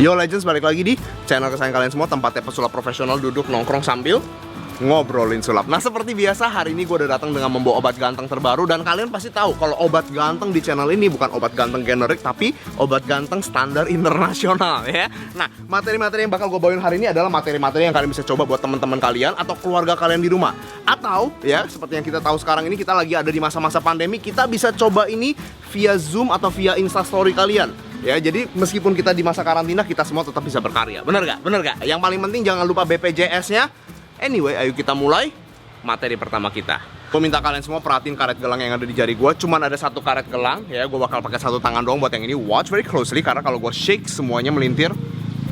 Yo Legends, balik lagi di channel kesayangan kalian semua, tempatnya pesulap profesional duduk nongkrong sambil ngobrolin sulap. Nah, seperti biasa hari ini gue udah datang dengan membawa obat ganteng terbaru. Dan kalian pasti tahu kalau obat ganteng di channel ini bukan obat ganteng generik, tapi obat ganteng standar internasional ya. Nah, materi-materi yang bakal gue bawain hari ini adalah materi-materi yang kalian bisa coba buat teman-teman kalian atau keluarga kalian di rumah. Atau ya, seperti yang kita tahu sekarang ini kita lagi ada di masa-masa pandemi, kita bisa coba ini via Zoom atau via Instastory kalian. Ya, jadi meskipun kita di masa karantina, kita semua tetap bisa berkarya. Bener gak? Bener gak? Yang paling penting jangan lupa BPJS-nya. Anyway, ayo kita mulai materi pertama kita. Gue minta kalian semua perhatiin karet gelang yang ada di jari gue. Cuman ada satu karet gelang, ya. Gue bakal pakai satu tangan doang buat yang ini. Watch very closely, karena kalau gue shake semuanya melintir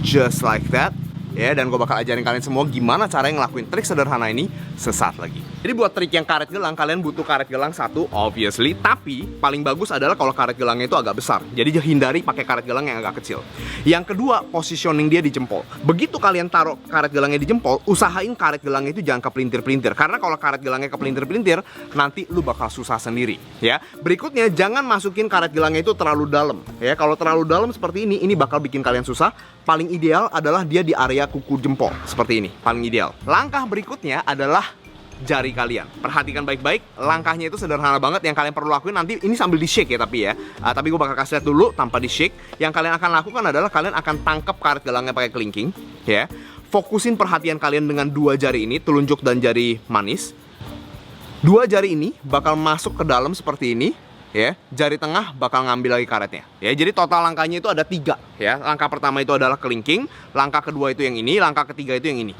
just like that. Ya, dan gue bakal ajarin kalian semua gimana cara ngelakuin trik sederhana ini sesaat lagi. Jadi buat trik yang karet gelang, kalian butuh karet gelang satu, obviously. Tapi paling bagus adalah kalau karet gelangnya itu agak besar. Jadi hindari pakai karet gelang yang agak kecil. Yang kedua, positioning dia di jempol. Begitu kalian taruh karet gelangnya di jempol, usahain karet gelangnya itu jangan kepelintir-pelintir. Karena kalau karet gelangnya kepelintir-pelintir, nanti lu bakal susah sendiri. Ya. Berikutnya, jangan masukin karet gelangnya itu terlalu dalam. Ya, kalau terlalu dalam seperti ini bakal bikin kalian susah. Paling ideal adalah dia di area kuku jempol, seperti ini, paling ideal. Langkah berikutnya adalah jari kalian. Perhatikan baik-baik, langkahnya itu sederhana banget. Yang kalian perlu lakuin nanti, ini sambil di shake ya tapi ya. Tapi gue bakal kasih lihat dulu tanpa di shake. Yang kalian akan lakukan adalah kalian akan tangkap karet gelangnya pakai kelingking, ya. Fokusin perhatian kalian dengan dua jari ini, telunjuk dan jari manis. Dua jari ini bakal masuk ke dalam seperti ini. Ya, jari tengah bakal ngambil lagi karetnya. Ya, jadi total langkahnya itu ada 3. Ya, langkah pertama itu adalah kelingking, langkah kedua itu yang ini, langkah ketiga itu yang ini.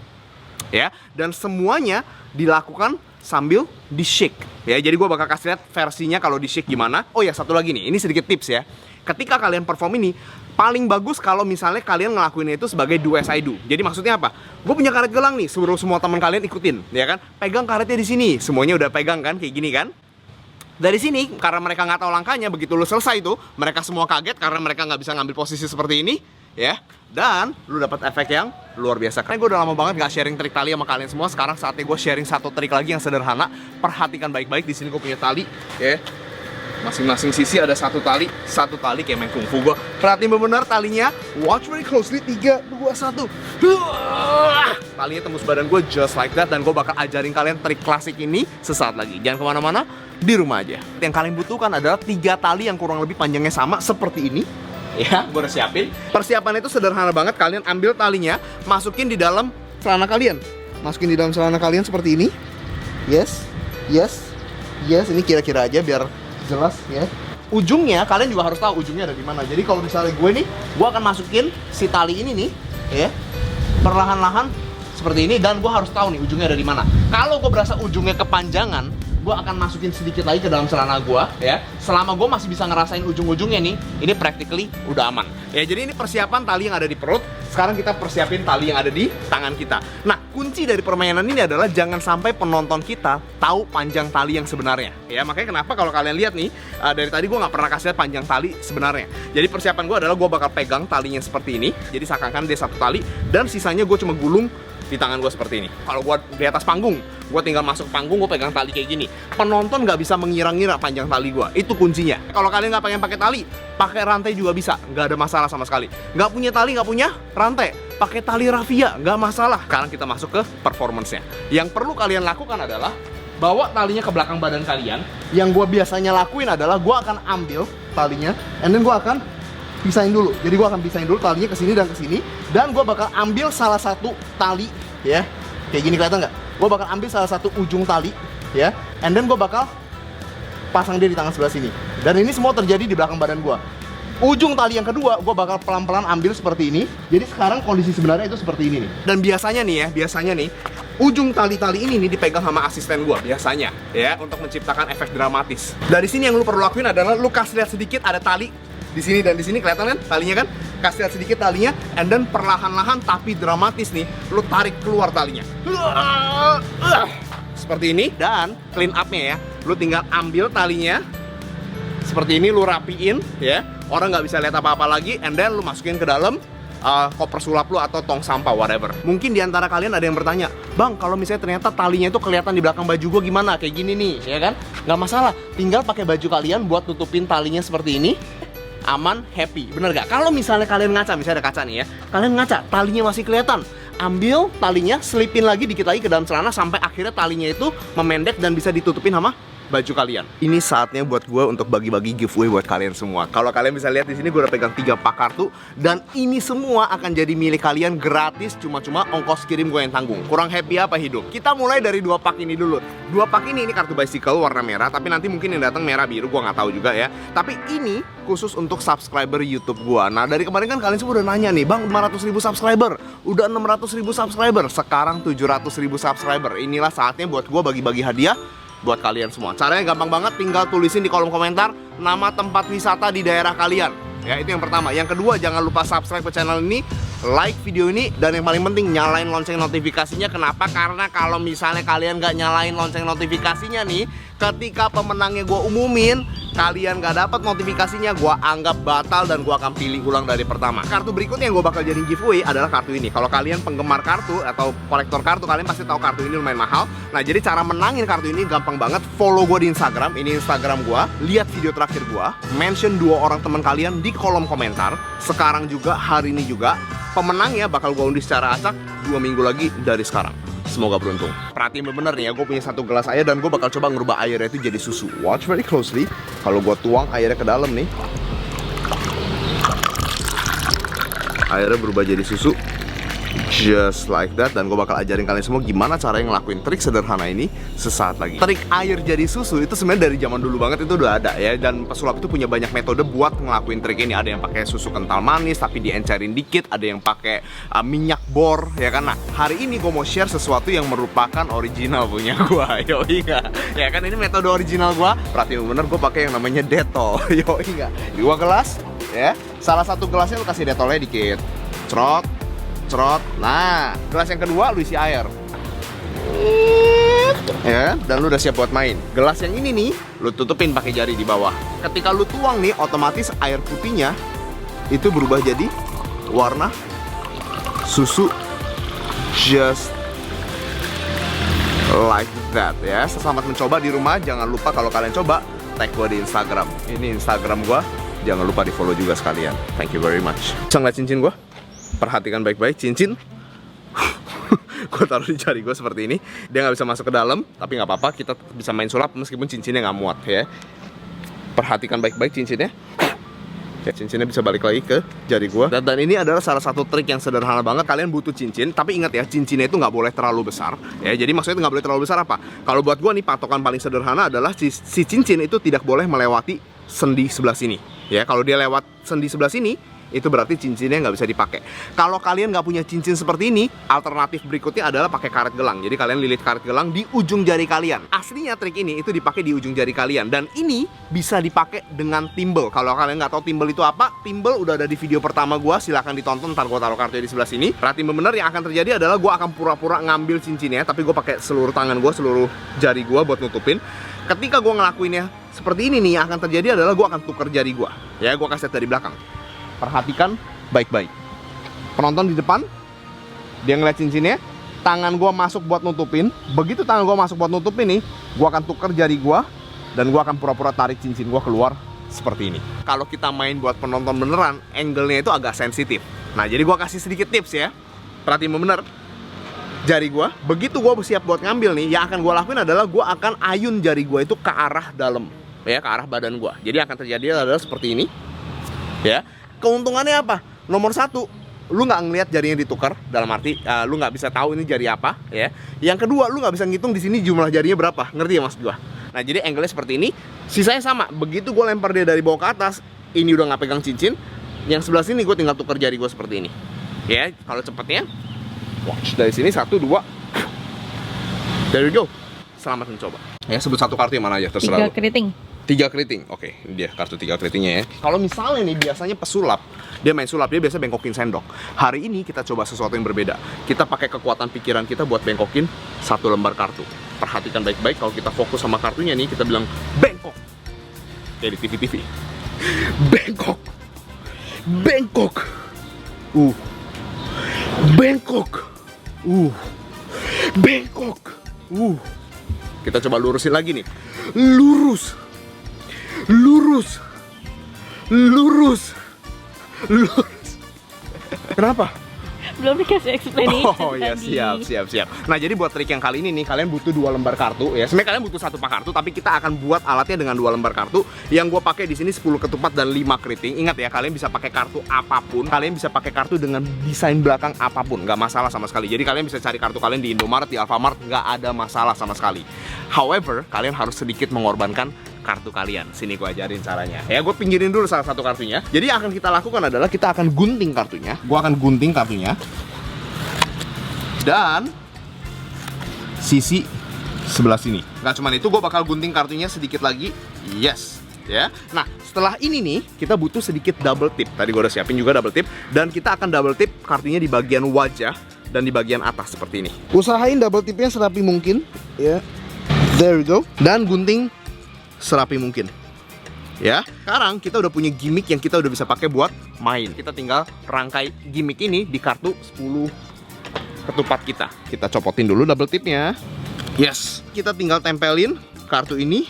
Ya, dan semuanya dilakukan sambil di shake. Ya, jadi gue bakal kasih lihat versinya kalau di shake gimana. Oh ya, satu lagi nih, ini sedikit tips ya. Ketika kalian perform ini, paling bagus kalau misalnya kalian ngelakuinnya itu sebagai do as I do. Jadi maksudnya apa? Gue punya karet gelang nih, suruh semua teman kalian ikutin, ya kan? Pegang karetnya di sini, semuanya udah pegang kan, kayak gini kan? Dari sini, karena mereka nggak tahu langkahnya, begitu lu selesai itu, mereka semua kaget karena mereka nggak bisa ngambil posisi seperti ini, ya. Dan lu dapat efek yang luar biasa. Karena gue udah lama banget nggak sharing trik tali sama kalian semua. Sekarang saatnya gue sharing satu trik lagi yang sederhana. Perhatikan baik-baik, di sini gue punya tali, ya. Masing-masing sisi ada satu tali kayak main kungfu. Gue perhatiin benar talinya. Watch very closely. 3, 2, 1. Talinya tembus badan gue just like that. Dan gue bakal ajarin kalian trik klasik ini sesaat lagi. Jangan kemana-mana, di rumah aja. Yang kalian butuhkan adalah 3 tali yang kurang lebih panjangnya sama seperti ini. Ya, gue udah siapin. Persiapan itu sederhana banget. Kalian ambil talinya, masukin di dalam celana kalian. Masukin di dalam celana kalian seperti ini. Yes. Ini kira-kira aja biar jelas ya. Ujungnya kalian juga harus tahu ujungnya ada di mana. Jadi kalau misalnya gue nih, gue akan masukin si tali ini nih, ya, perlahan-lahan seperti ini, dan gue harus tahu nih ujungnya ada di mana. Kalau gue berasa ujungnya kepanjangan, gue akan masukin sedikit lagi ke dalam celana gue, ya. Selama gue masih bisa ngerasain ujung-ujungnya nih, ini practically udah aman. Ya, jadi ini persiapan tali yang ada di perut. Sekarang kita persiapin tali yang ada di tangan kita. Nah, kunci dari permainan ini adalah jangan sampai penonton kita tahu panjang tali yang sebenarnya. Ya, makanya kenapa kalau kalian lihat nih, dari tadi gue nggak pernah kasih lihat panjang tali sebenarnya. Jadi persiapan gue adalah gue bakal pegang talinya seperti ini. Jadi seakan-akan dia satu tali, dan sisanya gue cuma gulung di tangan gue seperti ini. Kalau gue di atas panggung, gue tinggal masuk panggung, gue pegang tali kayak gini. Penonton nggak bisa mengira-ngira panjang tali gue. Itu kuncinya. Kalau kalian nggak pengen pakai tali, pakai rantai juga bisa. Nggak ada masalah sama sekali. Nggak punya tali, nggak punya rantai, pakai tali rafia, nggak masalah. Sekarang kita masuk ke performance-nya. Yang perlu kalian lakukan adalah bawa talinya ke belakang badan kalian. Yang gue biasanya lakuin adalah gue akan ambil talinya, and then gue akan pisahin dulu. Jadi gue akan pisahin dulu talinya ke sini dan ke sini, dan gue bakal ambil salah satu tali, ya, kayak gini, kelihatan nggak? Gue bakal ambil salah satu ujung tali, ya, and then gue bakal pasang dia di tangan sebelah sini. Dan ini semua terjadi di belakang badan gue. Ujung tali yang kedua, gue bakal pelan-pelan ambil seperti ini. Jadi sekarang kondisi sebenarnya itu seperti ini nih. Dan biasanya nih, ujung tali-tali ini nih dipegang sama asisten gue biasanya, ya, untuk menciptakan efek dramatis. Dari sini yang lu perlu lakuin adalah lu kasih lihat sedikit ada tali di sini dan di sini, kelihatan kan talinya kan? Kasih lihat sedikit talinya, and then perlahan-lahan tapi dramatis nih, lu tarik keluar talinya. Seperti ini, dan clean up-nya ya. Lu tinggal ambil talinya seperti ini, lu rapiin ya. Orang nggak bisa lihat apa-apa lagi, and then lu masukin ke dalam koper sulap lu atau tong sampah, whatever. Mungkin diantara kalian ada yang bertanya, Bang, kalau misalnya ternyata talinya itu kelihatan di belakang baju gue gimana? Kayak gini nih, ya kan? Nggak masalah, tinggal pakai baju kalian buat tutupin talinya seperti ini. aman, happy. Bener gak? Kalau misalnya kalian ngaca, misalnya ada kaca nih ya, kalian ngaca, talinya masih kelihatan, ambil talinya, selipin lagi dikit lagi ke dalam celana sampai akhirnya talinya itu memendek dan bisa ditutupin sama baju kalian. Ini saatnya buat gue untuk bagi-bagi giveaway buat kalian semua. Kalau kalian bisa lihat di sini gue udah pegang 3 pak kartu dan ini semua akan jadi milik kalian gratis, cuma-cuma ongkos kirim gue yang tanggung. Kurang happy apa hidup? Kita mulai dari 2 pak ini dulu. 2 pak ini kartu bicycle warna merah, tapi nanti mungkin yang datang merah biru, gue nggak tahu juga ya. Tapi ini khusus untuk subscriber YouTube gue. Nah dari kemarin kan kalian semua udah nanya nih, bang 500.000 subscriber, udah 600.000 subscriber, sekarang 700.000 subscriber. Inilah saatnya buat gue bagi-bagi hadiah buat kalian semua. Caranya gampang banget, tinggal tulisin di kolom komentar nama tempat wisata di daerah kalian. Ya, itu yang pertama. Yang kedua, jangan lupa subscribe ke channel ini, like video ini, dan yang paling penting nyalain lonceng notifikasinya. Kenapa? Karena kalau misalnya kalian nggak nyalain lonceng notifikasinya nih, ketika pemenangnya gue umumin, kalian nggak dapat notifikasinya, gue anggap batal dan gue akan pilih ulang dari pertama. Kartu berikutnya yang gue bakal jadiin giveaway adalah kartu ini. Kalau kalian penggemar kartu atau kolektor kartu, kalian pasti tahu kartu ini lumayan mahal. Nah, jadi cara menangin kartu ini gampang banget. Follow gue di Instagram, ini Instagram gue. Lihat video terakhir gue, mention 2 orang teman kalian di kolom komentar. Sekarang juga, hari ini juga. Pemenangnya bakal gue undi secara acak 2 minggu lagi dari sekarang. Semoga beruntung. Perhatiin bener nih ya, gue punya 1 gelas air dan gue bakal coba ngerubah airnya itu jadi susu. Watch very closely. Kalau gue tuang airnya ke dalam nih, airnya berubah jadi susu. Just like that. Dan gue bakal ajarin kalian semua gimana cara ngelakuin trik sederhana ini sesaat lagi. Trik air jadi susu itu sebenarnya dari zaman dulu banget itu udah ada ya. Dan pesulap itu punya banyak metode buat ngelakuin trik ini. Ada yang pakai susu kental manis tapi diencerin dikit. Ada yang pakai minyak bor ya kan. Nah hari ini gue mau share sesuatu yang merupakan original punya gue. Yoi nggak? Ya kan ini metode original gue. Perhatiin bener, gue pakai yang namanya Dettol. Yoi nggak? 2 gelas ya. Salah satu gelasnya lu kasih Dettolnya dikit. Cerot. Nah, gelas yang kedua lu isi air. Ya, dan lu udah siap buat main. Gelas yang ini nih, lu tutupin pakai jari di bawah. Ketika lu tuang nih, otomatis air putihnya itu berubah jadi warna susu. Just like that ya. Selamat mencoba di rumah. Jangan lupa kalau kalian coba, tag gua di Instagram. Ini Instagram gua. Jangan lupa di follow juga sekalian. Thank you very much. Bisa ngeliat cincin gua? Perhatikan baik-baik, cincin gue taruh di jari gue seperti ini. Dia nggak bisa masuk ke dalam, tapi nggak apa-apa, kita bisa main sulap meskipun cincinnya nggak muat ya. Perhatikan baik-baik cincinnya. Ya, cincinnya bisa balik lagi ke jari gue. Dan ini adalah salah satu trik yang sederhana banget. Kalian butuh cincin, tapi ingat ya, cincinnya itu nggak boleh terlalu besar ya. Jadi maksudnya nggak boleh terlalu besar apa? Kalau buat gue nih, patokan paling sederhana adalah si cincin itu tidak boleh melewati sendi sebelah sini ya. Kalau dia lewat sendi sebelah sini, itu berarti cincinnya nggak bisa dipakai. Kalau kalian nggak punya cincin seperti ini, alternatif berikutnya adalah pakai karet gelang. Jadi kalian lilit karet gelang di ujung jari kalian. Aslinya trik ini itu dipakai di ujung jari kalian. Dan ini bisa dipakai dengan timbel. Kalau kalian nggak tahu timbel itu apa, timbel udah ada di video pertama gue. Silahkan ditonton, ntar gue taruh kartunya di sebelah sini. Perhatiin bener, yang akan terjadi adalah gue akan pura-pura ngambil cincinnya, tapi gue pakai seluruh tangan gue, seluruh jari gue buat nutupin. Ketika gue ngelakuinnya seperti ini nih, yang akan terjadi adalah gue akan tuker jari gue. Ya, gue kasih dari belakang. Perhatikan baik-baik. Penonton di depan, dia ngeliat cincinnya, tangan gue masuk buat nutupin. Begitu tangan gue masuk buat nutupin nih, gue akan tuker jari gue dan gue akan pura-pura tarik cincin gue keluar seperti ini. Kalau kita main buat penonton beneran, angle-nya itu agak sensitif. Nah, jadi gue kasih sedikit tips ya. Perhatiin bener jari gue. Begitu gue siap buat ngambil nih, yang akan gue lakuin adalah gue akan ayun jari gue itu ke arah dalam, ya, ke arah badan gue. Jadi akan terjadi adalah seperti ini, ya. Keuntungannya apa? Nomor 1, lu nggak ngelihat jarinya ditukar, dalam arti lu nggak bisa tahu ini jari apa ya. Yang kedua, lu nggak bisa ngitung di sini jumlah jarinya berapa. Ngerti ya maksud gua? Nah, jadi angle-nya seperti ini. Sisanya sama. Begitu gue lempar dia dari bawah ke atas, ini udah nggak pegang cincin. Yang sebelah sini gue tinggal tukar jari gue seperti ini. Ya, kalau cepetnya, watch dari sini 1, 2. There we go. Selamat mencoba. Ya, sebut satu kartu yang mana aja terserah. 3 keriting. 3 keriting, oke, ini dia kartu 3 keritingnya ya. Kalau misalnya nih biasanya pesulap, dia main sulap, dia biasa bengkokin sendok. Hari ini kita coba sesuatu yang berbeda. Kita pakai kekuatan pikiran kita buat bengkokin 1 lembar kartu. Perhatikan baik-baik, kalau kita fokus sama kartunya nih, kita bilang bengkok. Kayak di TV-TV. Bengkok. Bengkok. Bengkok. Bengkok. Kita coba lurusin lagi nih. Lurus. Lurus. lurus. Kenapa? Belum dikasih explanation Oh ya, tadi. siap. Nah, jadi buat trik yang kali ini nih, kalian butuh 2 lembar kartu ya. Sebenarnya kalian butuh 1 pak kartu, tapi kita akan buat alatnya dengan 2 lembar kartu. Yang gue pakai di sini 10 ketupat dan 5 keriting. Ingat ya, kalian bisa pakai kartu apapun. Kalian bisa pakai kartu dengan desain belakang apapun, nggak masalah sama sekali. Jadi kalian bisa cari kartu kalian di Indomaret, di Alfamart, nggak ada masalah sama sekali. However, kalian harus sedikit mengorbankan kartu kalian. Sini gue ajarin caranya. Ya, gue pinggirin dulu salah satu kartunya. Jadi yang akan kita lakukan adalah kita akan gunting kartunya. Gue akan gunting kartunya. Dan sisi sebelah sini. Nggak cuma itu, gue bakal gunting kartunya sedikit lagi. Yes. Ya. Nah, setelah ini nih, kita butuh sedikit double tip. Tadi gue udah siapin juga double tip. Dan kita akan double tip kartunya di bagian wajah dan di bagian atas seperti ini. Usahain double tipnya serapi mungkin. Ya. There we go. Dan gunting serapi mungkin. Ya, sekarang kita udah punya gimmick yang kita udah bisa pakai buat main. Kita tinggal rangkai gimmick ini di kartu 10 ketupat kita. Kita copotin dulu double tipnya. Yes, kita tinggal tempelin kartu ini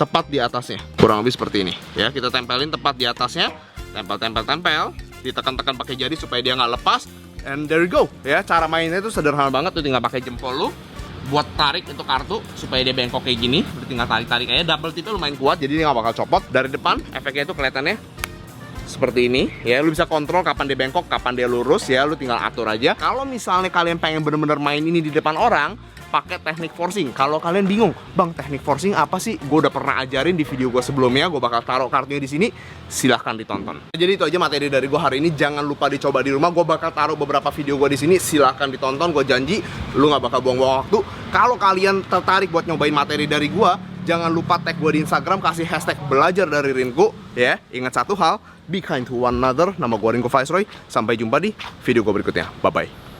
tepat di atasnya. Kurang lebih seperti ini. Ya, kita tempelin tepat di atasnya. Tempel. Ditekan-tekan pakai jari supaya dia nggak lepas. And there you go. Ya, cara mainnya itu sederhana banget. Tuh tinggal pakai jempol lu buat tarik itu kartu supaya dia bengkok kayak gini. Udah tinggal tarik-tarik aja. Double tipnya lumayan kuat, jadi dia nggak bakal copot. Dari depan efeknya itu kelihatannya seperti ini. Ya, lu bisa kontrol kapan dia bengkok, kapan dia lurus. Ya, lu tinggal atur aja. Kalau misalnya kalian pengen bener-bener main ini di depan orang, pakai teknik forcing. Kalau kalian bingung, bang, teknik forcing apa sih? Gue udah pernah ajarin di video gue sebelumnya. Gue bakal taruh kartunya di sini. Silahkan ditonton. Jadi itu aja materi dari gue hari ini. Jangan lupa dicoba di rumah. Gue bakal taruh beberapa video gue di sini. Silahkan ditonton. Gue janji, lu nggak bakal buang-buang waktu. Kalau kalian tertarik buat nyobain materi dari gue, jangan lupa tag gue di Instagram, kasih hashtag belajar dari Rinko. Ya, ingat satu hal, be kind to one another. Nama gue Rinko Viceroy. Sampai jumpa di video gue berikutnya. Bye bye.